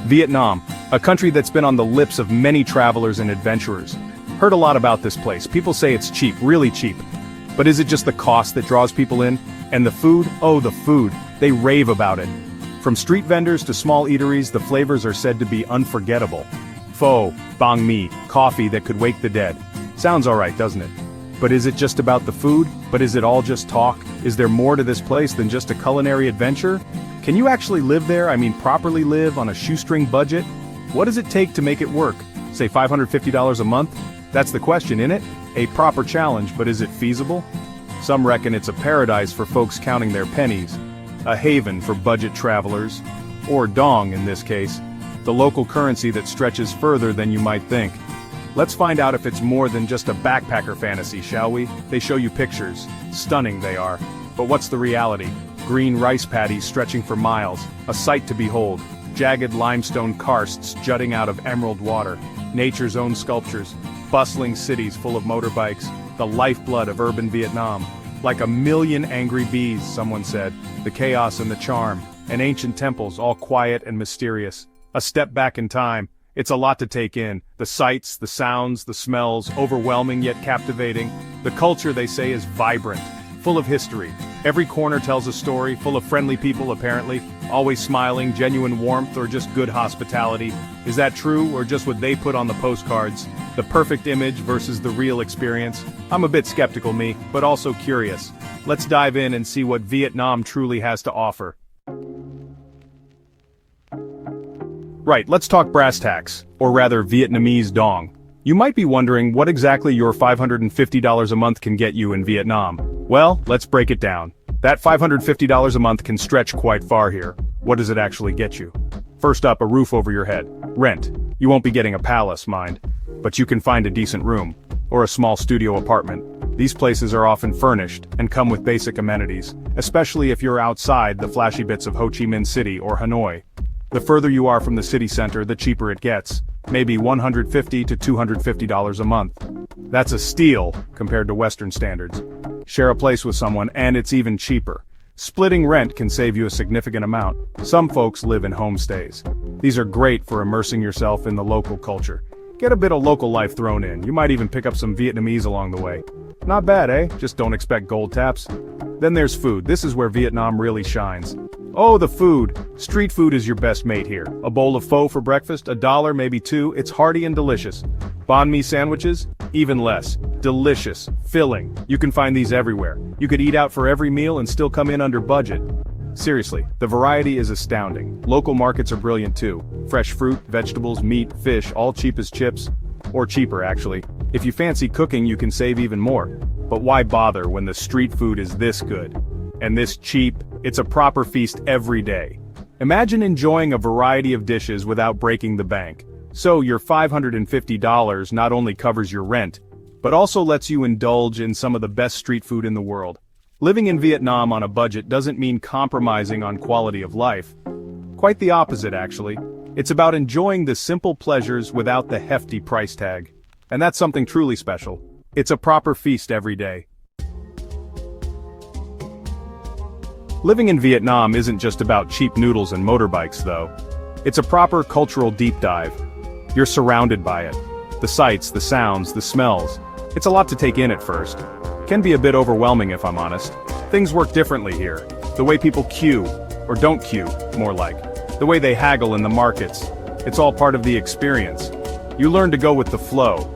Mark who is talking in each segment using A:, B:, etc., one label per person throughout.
A: Vietnam, a country that's been on the lips of many travelers and adventurers. Heard a lot about this place. People say it's cheap, really cheap. But is it just the cost that draws people in? And the food? Oh, the food. They rave about it. From street vendors to small eateries, the flavors are said to be unforgettable. Pho, banh mi, coffee that could wake the dead. Sounds alright, doesn't it? But is it just about the food? But is it all just talk? Is there more to this place than just a culinary adventure? Can you actually live there? I mean, properly live on a shoestring budget? What does it take to make it work? Say $550 a month? That's the question, innit? A proper challenge, but is it feasible? Some reckon it's a paradise for folks counting their pennies, a haven for budget travelers, or dong in this case, the local currency that stretches further than you might think. Let's find out if it's more than just a backpacker fantasy, shall we? They show you pictures. Stunning they are. But what's the reality? Green rice paddies stretching for miles, a sight to behold. Jagged limestone karsts jutting out of emerald water. Nature's own sculptures. Bustling cities full of motorbikes. The lifeblood of urban Vietnam. Like a million angry bees, someone said. The chaos and the charm. And ancient temples, all quiet and mysterious. A step back in time. It's a lot to take in. The sights, the sounds, the smells, overwhelming yet captivating. The culture, they say, is vibrant, full of history. Every corner tells a story, full of friendly people apparently, always smiling, genuine warmth, or just good hospitality. Is that true, or just what they put on the postcards? The perfect image versus the real experience? I'm a bit skeptical, me, but also curious. Let's dive in and see what Vietnam truly has to offer. Right, let's talk brass tacks, or rather Vietnamese dong. You might be wondering what exactly your $550 a month can get you in Vietnam. Well, let's break it down. That $550 a month can stretch quite far here. What does it actually get you? First up, a roof over your head. Rent. You won't be getting a palace, mind. But you can find a decent room, or a small studio apartment. These places are often furnished, and come with basic amenities, especially if you're outside the flashy bits of Ho Chi Minh City or Hanoi. The further you are from the city center, the cheaper it gets. Maybe $150 to $250 a month. That's a steal, compared to Western standards. Share a place with someone, and it's even cheaper. Splitting rent can save you a significant amount. Some folks live in homestays. These are great for immersing yourself in the local culture. Get a bit of local life thrown in. You might even pick up some Vietnamese along the way. Not bad, eh? Just don't expect gold taps. Then there's food. This is where Vietnam really shines. Oh, the food. Street food is your best mate here. A bowl of pho for breakfast, $1, maybe $2, it's hearty and delicious. Banh mi sandwiches? Even less. Delicious. Filling. You can find these everywhere. You could eat out for every meal and still come in under budget. Seriously, the variety is astounding. Local markets are brilliant too. Fresh fruit, vegetables, meat, fish, all cheap as chips. Or cheaper, actually. If you fancy cooking, you can save even more. But why bother when the street food is this good? And this cheap? It's a proper feast every day. Imagine enjoying a variety of dishes without breaking the bank. So your $550 not only covers your rent, but also lets you indulge in some of the best street food in the world. Living in Vietnam on a budget doesn't mean compromising on quality of life. Quite the opposite, actually. It's about enjoying the simple pleasures without the hefty price tag. And that's something truly special. It's a proper feast every day. Living in Vietnam isn't just about cheap noodles and motorbikes, though. It's a proper cultural deep dive. You're surrounded by it. The sights, the sounds, the smells. It's a lot to take in at first. Can be a bit overwhelming if I'm honest. Things work differently here. The way people queue, or don't queue, more like. The way they haggle in the markets. It's all part of the experience. You learn to go with the flow.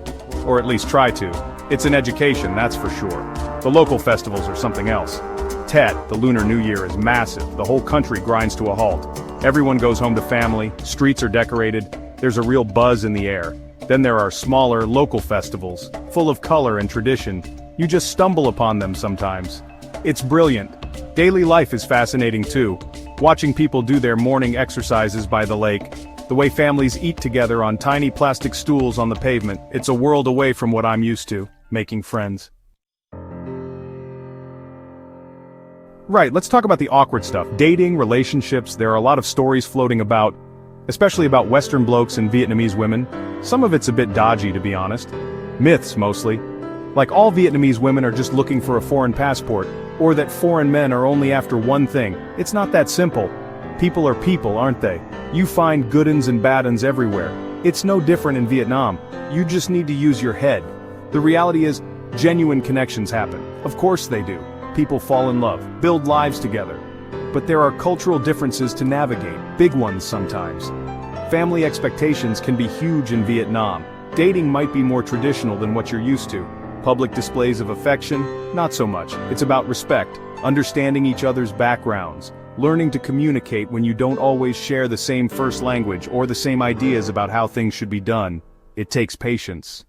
A: Or at least try to. It's an education, that's for sure. The local festivals are something else. Tet, the Lunar New Year, is massive. The whole country grinds to a halt. Everyone goes home to family, streets are decorated, there's a real buzz in the air. Then there are smaller, local festivals, full of color and tradition. You just stumble upon them sometimes. It's brilliant. Daily life is fascinating too. Watching people do their morning exercises by the lake. The way families eat together on tiny plastic stools on the pavement. It's a world away from what I'm used to, making friends. Right, let's talk about the awkward stuff. Dating, relationships, there are a lot of stories floating about, especially about Western blokes and Vietnamese women. Some of it's a bit dodgy, to be honest. Myths, mostly. Like all Vietnamese women are just looking for a foreign passport, or that foreign men are only after one thing. It's not that simple. People are people, aren't they? You find good uns and bad uns everywhere. It's no different in Vietnam. You just need to use your head. The reality is, genuine connections happen. Of course they do. People fall in love, build lives together. But there are cultural differences to navigate, big ones sometimes. Family expectations can be huge in Vietnam. Dating might be more traditional than what you're used to. Public displays of affection, not so much. It's about respect, understanding each other's backgrounds, learning to communicate when you don't always share the same first language or the same ideas about how things should be done. It takes patience.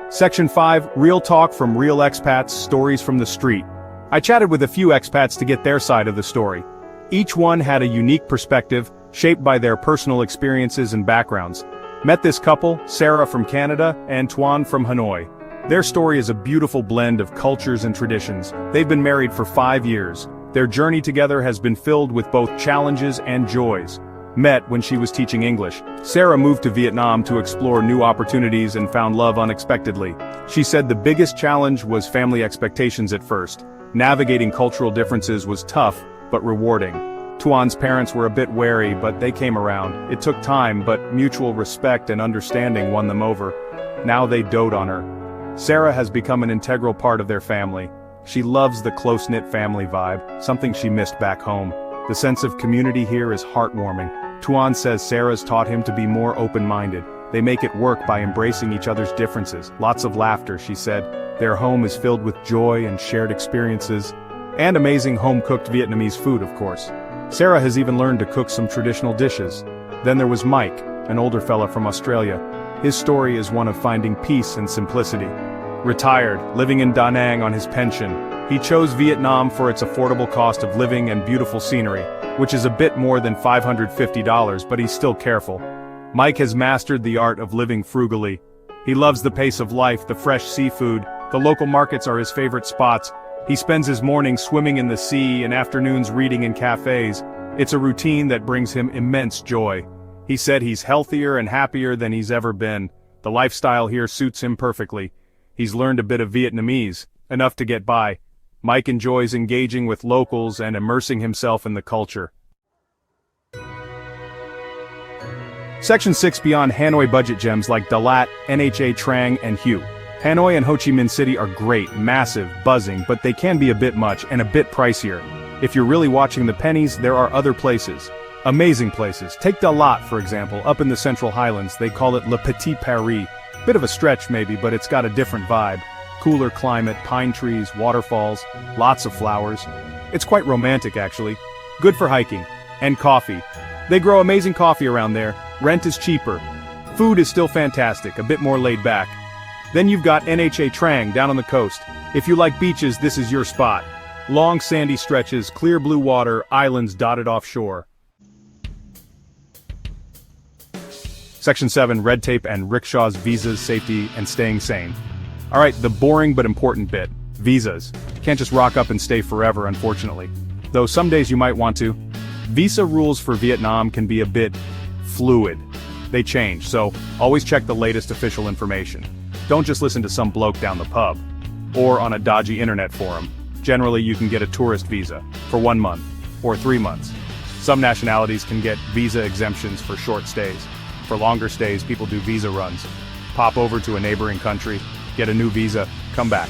A: Section 5, Real Talk from Real Expats, Stories from the Street. I chatted with a few expats to get their side of the story. Each one had a unique perspective, shaped by their personal experiences and backgrounds. Met this couple, Sarah from Canada and Tuan from Hanoi. Their story is a beautiful blend of cultures and traditions. They've been married for 5 years. Their journey together has been filled with both challenges and joys. Met when she was teaching English. Sarah moved to Vietnam to explore new opportunities and found love unexpectedly. She said the biggest challenge was family expectations at first. Navigating cultural differences was tough, but rewarding. Tuan's parents were a bit wary, but they came around. It took time, but mutual respect and understanding won them over. Now they dote on her. Sarah has become an integral part of their family. She loves the close-knit family vibe, something she missed back home. The sense of community here is heartwarming. Tuan says Sarah's taught him to be more open-minded. They make it work by embracing each other's differences. Lots of laughter, she said. Their home is filled with joy and shared experiences. And amazing home-cooked Vietnamese food, of course. Sarah has even learned to cook some traditional dishes. Then there was Mike, an older fella from Australia. His story is one of finding peace and simplicity. Retired, living in Da Nang on his pension, he chose Vietnam for its affordable cost of living and beautiful scenery, which is a bit more than $550, but he's still careful. Mike has mastered the art of living frugally. He loves the pace of life, the fresh seafood, the local markets are his favorite spots. He spends his mornings swimming in the sea and afternoons reading in cafes. It's a routine that brings him immense joy. He said he's healthier and happier than he's ever been. The lifestyle here suits him perfectly. He's learned a bit of Vietnamese, enough to get by. Mike enjoys engaging with locals and immersing himself in the culture. Section 6 Beyond Hanoi budget gems like Da Lat, Nha Trang and Hue. Hanoi and Ho Chi Minh City are great, massive, buzzing, but they can be a bit much and a bit pricier. If you're really watching the pennies, there are other places. Amazing places. Take Da Lat, for example, up in the Central Highlands. They call it Le Petit Paris. Bit of a stretch maybe, but it's got a different vibe. Cooler climate, pine trees, waterfalls, lots of flowers. It's quite romantic actually. Good for hiking. And coffee. They grow amazing coffee around there. Rent is cheaper. Food is still fantastic, a bit more laid back. Then you've got Nha Trang down on the coast. If you like beaches, this is your spot. Long sandy stretches, clear blue water, islands dotted offshore. Section 7, Red Tape and Rickshaws, Visas, Safety, and Staying Sane. Alright, the boring but important bit. Visas. Can't just rock up and stay forever, unfortunately. Though some days you might want to. Visa rules for Vietnam can be a bit fluid. They change, so always check the latest official information. Don't just listen to some bloke down the pub, or on a dodgy internet forum. Generally you can get a tourist visa, for 1 month, or 3 months. Some nationalities can get visa exemptions for short stays. For longer stays, people do visa runs. Pop over to a neighboring country, get a new visa, come back.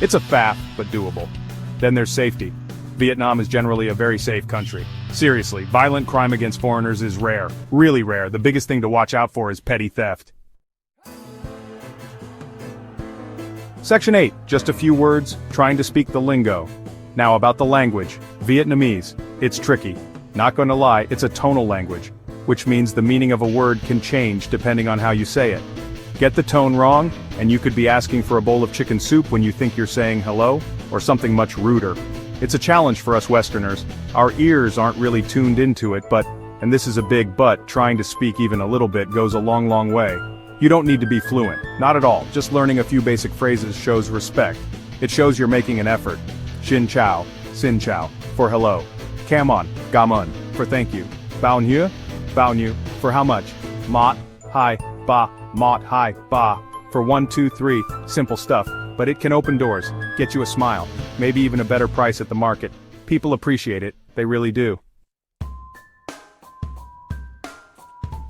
A: It's a faff, but doable. Then there's safety. Vietnam is generally a very safe country. Seriously, violent crime against foreigners is rare, really rare. The biggest thing to watch out for is petty theft. Section 8, just a few words, trying to speak the lingo. Now about the language, Vietnamese. It's tricky. Not gonna lie, it's a tonal language, which means the meaning of a word can change depending on how you say it. Get the tone wrong, and you could be asking for a bowl of chicken soup when you think you're saying hello, or something much ruder. It's a challenge for us Westerners. Our ears aren't really tuned into it, but, and this is a big but, trying to speak even a little bit goes a long, long way. You don't need to be fluent, not at all. Just learning a few basic phrases shows respect. It shows you're making an effort. Xin chào, for hello. Cam on, gamun, for thank you. Bao nhiêu, for how much. Mot, hi, ba, mot, hi, ba, for 1, 2, 3, simple stuff, but it can open doors, get you a smile, maybe even a better price at the market. People appreciate it, they really do.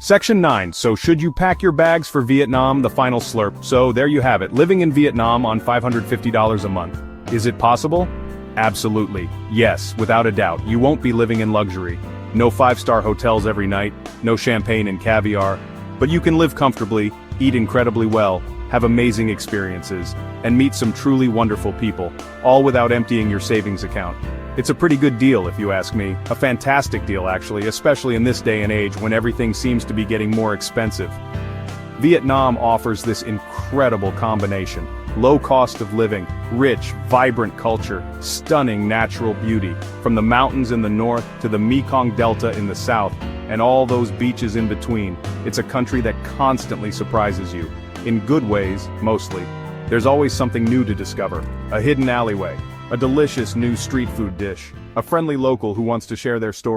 A: Section 9. So should you pack your bags for Vietnam? The final slurp. So there you have it, living in Vietnam on $550 a month. Is it possible? Absolutely. Yes, without a doubt. You won't be living in luxury. No five-star hotels every night, no champagne and caviar. But you can live comfortably, eat incredibly well, have amazing experiences, and meet some truly wonderful people, all without emptying your savings account. It's a pretty good deal if you ask me, a fantastic deal actually, especially in this day and age when everything seems to be getting more expensive. Vietnam offers this incredible combination: low cost of living, rich, vibrant culture, stunning natural beauty, from the mountains in the north to the Mekong Delta in the south, and all those beaches in between. It's a country that constantly surprises you, in good ways, mostly. There's always something new to discover, a hidden alleyway, a delicious new street food dish, a friendly local who wants to share their story.